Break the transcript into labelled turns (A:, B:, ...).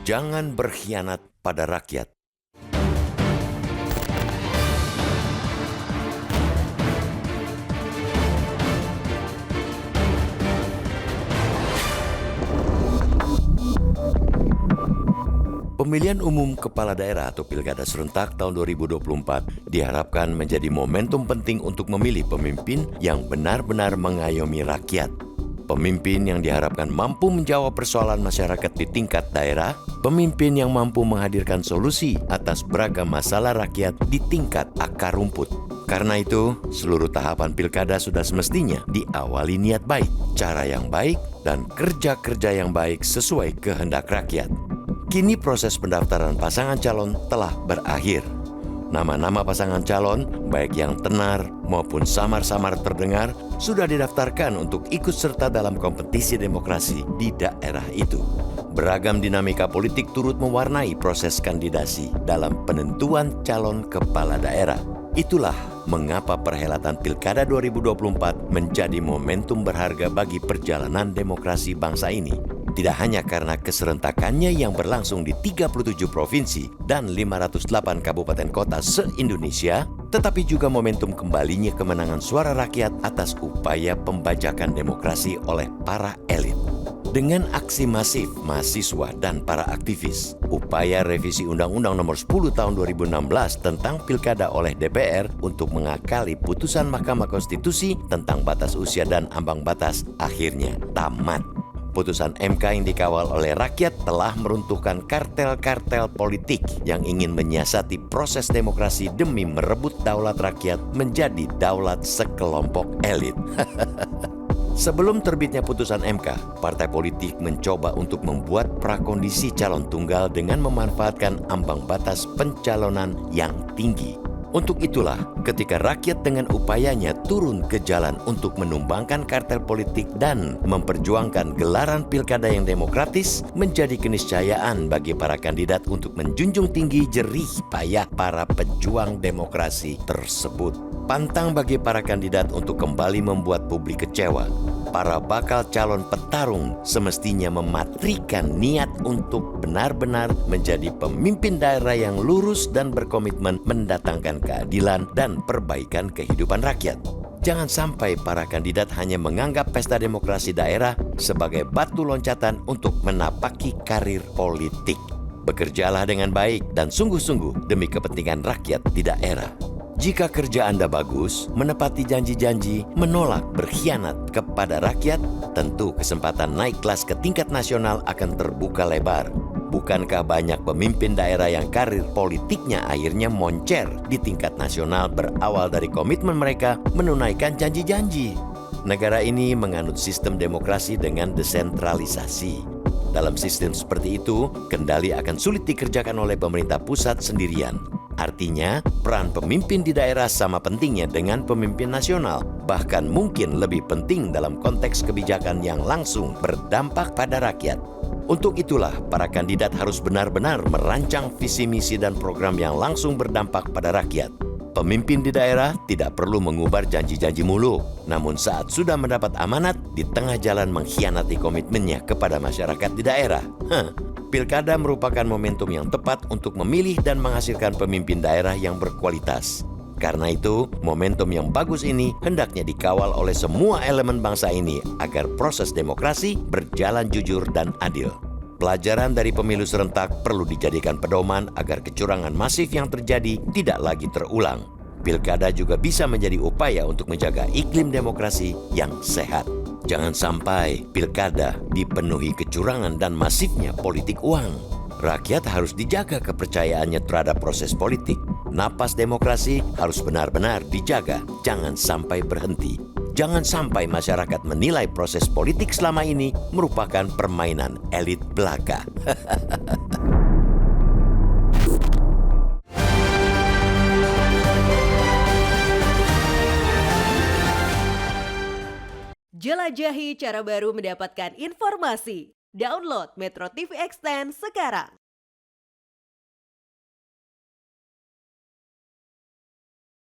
A: Jangan berkhianat pada rakyat. Pemilihan umum kepala daerah atau pilkada serentak tahun 2024 diharapkan menjadi momentum penting untuk memilih pemimpin yang benar-benar mengayomi rakyat. Pemimpin yang diharapkan mampu menjawab persoalan masyarakat di tingkat daerah, pemimpin yang mampu menghadirkan solusi atas beragam masalah rakyat di tingkat akar rumput. Karena itu, seluruh tahapan pilkada sudah semestinya diawali niat baik, cara yang baik, dan kerja-kerja yang baik sesuai kehendak rakyat. Kini proses pendaftaran pasangan calon telah berakhir. Nama-nama pasangan calon, baik yang tenar maupun samar-samar terdengar, sudah didaftarkan untuk ikut serta dalam kompetisi demokrasi di daerah itu. Beragam dinamika politik turut mewarnai proses kandidasi dalam penentuan calon kepala daerah. Itulah mengapa perhelatan Pilkada 2024 menjadi momentum berharga bagi perjalanan demokrasi bangsa ini. Tidak hanya karena keserentakannya yang berlangsung di 37 provinsi dan 508 kabupaten kota se-Indonesia, tetapi juga momentum kembalinya kemenangan suara rakyat atas upaya pembajakan demokrasi oleh para elit. Dengan aksi masif mahasiswa dan para aktivis, upaya revisi Undang-Undang Nomor 10 Tahun 2016 tentang Pilkada oleh DPR untuk mengakali putusan Mahkamah Konstitusi tentang batas usia dan ambang batas akhirnya tamat. Putusan MK yang dikawal oleh rakyat telah meruntuhkan kartel-kartel politik yang ingin menyiasati proses demokrasi demi merebut daulat rakyat menjadi daulat sekelompok elit. Sebelum terbitnya putusan MK, partai politik mencoba untuk membuat prakondisi calon tunggal dengan memanfaatkan ambang batas pencalonan yang tinggi. Untuk itulah, ketika rakyat dengan upayanya turun ke jalan untuk menumbangkan kartel politik dan memperjuangkan gelaran pilkada yang demokratis, menjadi keniscayaan bagi para kandidat untuk menjunjung tinggi jerih payah para pejuang demokrasi tersebut. Pantang bagi para kandidat untuk kembali membuat publik kecewa. Para bakal calon petarung semestinya mematrikan niat untuk benar-benar menjadi pemimpin daerah yang lurus dan berkomitmen mendatangkan keadilan dan perbaikan kehidupan rakyat. Jangan sampai para kandidat hanya menganggap pesta demokrasi daerah sebagai batu loncatan untuk menapaki karir politik. Bekerjalah dengan baik dan sungguh-sungguh demi kepentingan rakyat di daerah. Jika kerja Anda bagus, menepati janji-janji, menolak berkhianat kepada rakyat, tentu kesempatan naik kelas ke tingkat nasional akan terbuka lebar. Bukankah banyak pemimpin daerah yang karir politiknya akhirnya moncer di tingkat nasional berawal dari komitmen mereka menunaikan janji-janji? Negara ini menganut sistem demokrasi dengan desentralisasi. Dalam sistem seperti itu, kendali akan sulit dikerjakan oleh pemerintah pusat sendirian. Artinya, peran pemimpin di daerah sama pentingnya dengan pemimpin nasional, bahkan mungkin lebih penting dalam konteks kebijakan yang langsung berdampak pada rakyat. Untuk itulah, para kandidat harus benar-benar merancang visi misi dan program yang langsung berdampak pada rakyat. Pemimpin di daerah tidak perlu mengubar janji-janji mulu, namun saat sudah mendapat amanat, di tengah jalan mengkhianati komitmennya kepada masyarakat di daerah. Pilkada merupakan momentum yang tepat untuk memilih dan menghasilkan pemimpin daerah yang berkualitas. Karena itu, momentum yang bagus ini hendaknya dikawal oleh semua elemen bangsa ini agar proses demokrasi berjalan jujur dan adil. Pelajaran dari pemilu serentak perlu dijadikan pedoman agar kecurangan masif yang terjadi tidak lagi terulang. Pilkada juga bisa menjadi upaya untuk menjaga iklim demokrasi yang sehat. Jangan sampai pilkada dipenuhi kecurangan dan masifnya politik uang. Rakyat harus dijaga kepercayaannya terhadap proses politik. Napas demokrasi harus benar-benar dijaga, jangan sampai berhenti. Jangan sampai masyarakat menilai proses politik selama ini merupakan permainan elit belaka.
B: Jelajahi cara baru mendapatkan informasi. Download Metro TV Extend sekarang.